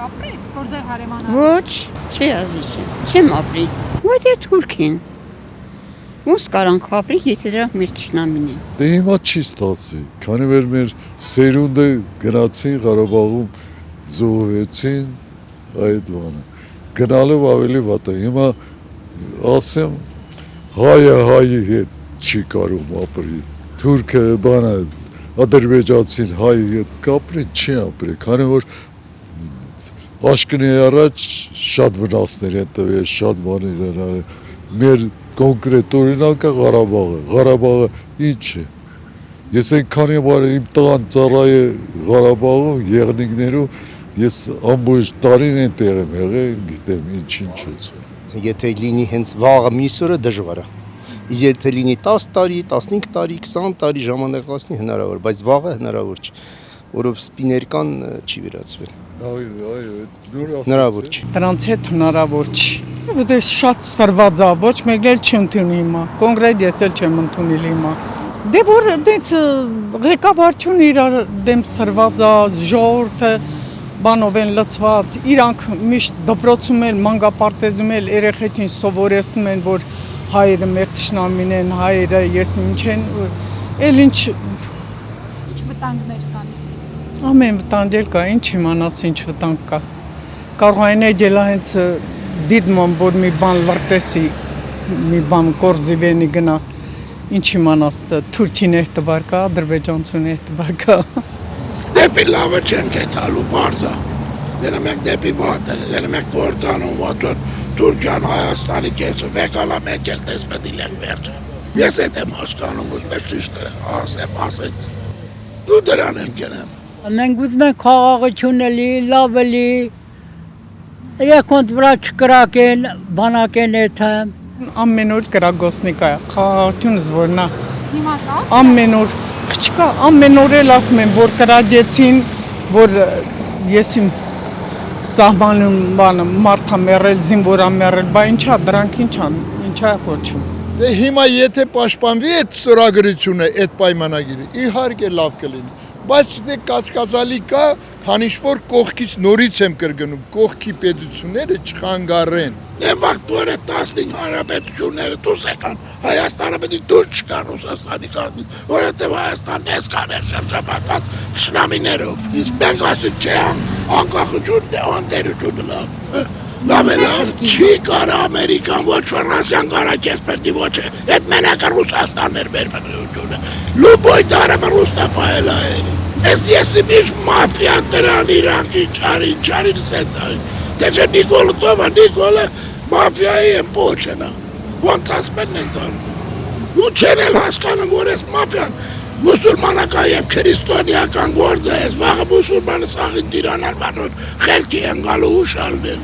կապրեք, որ ձեր հարևանը։ Ոչ, չի ազիջը, չեմ ապրի։ Ոչ է թուրքին։ Ոնց կարանք ապրի, եթե դրանք մեր թշնամին են։ Դե հիմա չի ստացի, քանի որ մեր սերունդը գնացին Ղարաբաղում զոհվեցին այդ բանը։ Գնալով ավելի վատ է։ Հիմա ասեմ հայը հայի հետ չի կարող ապրի։ Թուրքը բանը ադրբեջանցին հայի հետ կապրի, չի ապրի, քանի որ աշկնի առաջ շատ վնասներ են տվել, շատ բաներ են արել։ Մեր կոնկրետ օրինակը Ղարաբաղը ինչ է։ Ես այնքանի բար իմ տղան ծառայ Ղարաբաղում, եղնիկներում, ես ամբողջ տարին են տեղ եմ եղել, գիտեմ ինչ է։ Եթե լինի հենց վաղը մյուս օրը դժվար է։ Իսկ եթե լինի 10 տարի, 15 տարի, 20 տարի ժամանակ հասնի հնարավոր, բայց վաղը հնարավոր չէ, որով սպիներկան չի վերացվել։ Հնարավոր չի։ Դրանց հետ հնարավոր չի։ Որտե շատ սրված է, ոչ մեկ էլ չընդունի հիմա։ Կոնկրետ ես էլ չեմ ընդունիլ հիմա։ Դե որ դից ղեկավարությունը իրար դեմ սրված է, ժողովուրդը բանով են լծված, իրանք միշտ դպրոցում են, մանկապարտեզում են երեխեքին սովորեցնում են, որ հայերը մեր թշնամին են, հայերը ես ինչ են, էլ ինչ վտանգներ կան։ ամեն վտանգ էլ կա, ինչ իմանաս ինչ վտանգ կա։ Կարող այն է գելա հենց դիտմամ, որ մի բան լրտեսի, մի բան կորզիվենի գնա, ինչ իմանաս թուրքին է տվար կա, ադրբեջանցուն է տվար կա։ Դեպի լավը չեն կետալու բարձա, դենը մենք դեպի վատը, դենը մենք գործանում վատոր, Թուրքյան Հայաստանի կեսը վեկալա մենք էլ տեսպետիլ ենք վերջը։ Ես էտ եմ հասկանում, ուզում ես ճիշտ ասեց, դու դրան եմ կենեմ։ Մենք ուզում ենք խաղաղություն էլի, լավ էլի, երկոնտ վրա չկրակեն, բանակեն էթը։ Ամեն օր կրագոսնիկա է, խաղաղություն զորնա։ Հիմա կա։ Ամեն օր, չկա, ամեն օր էլ ասում են, որ կրագեցին, որ ես իմ սահմանում բանը մարդա մերել, զինվորա մերել, բա ինչա, դրանք ինչա կոչում։ Դե հիմա եթե պաշտպանվի այդ ստորագրությունը, այդ պայմանագիրը, իհարկե լավ կլինի, բայց դե կացկացալի կա, քանի որ կողքից նորից եմ կրկնում, կողքի պետությունները չխանգարեն։ Դե վաղտուր է 15 հանրապետությունները դուս եկան, Հայաստանը պետք է դուր չկան Ռուսաստանի կազմից, որովհետև Հայաստանն էսքան էր շրջապատված թշնամիներով, իսկ մենք ասում չէ անկախություն դե անտերությունը լավ է լավ, չի կարա Ամերիկան, ոչ Ֆրանսիան կարա քեզ պետք ոչ է, այդ մենակը Ռուսաստանն էր մեր պետությունը, լուբոյ դարը Ռուսնապայել է, ես միշտ մաֆիա դրան իրանք ինչարին սենց այն, դե չէ Նիկոլը մաֆիայի են պոչենա, ոնց ասպեն են ծանում, ու չեն էլ հասկանում, որ ես մաֆիան մուսուլմանական և քրիստոնեական գործ է, ես վաղը մուսուլմանը սաղին տիրանալ բանոր խելքի են գալու ուշալնել։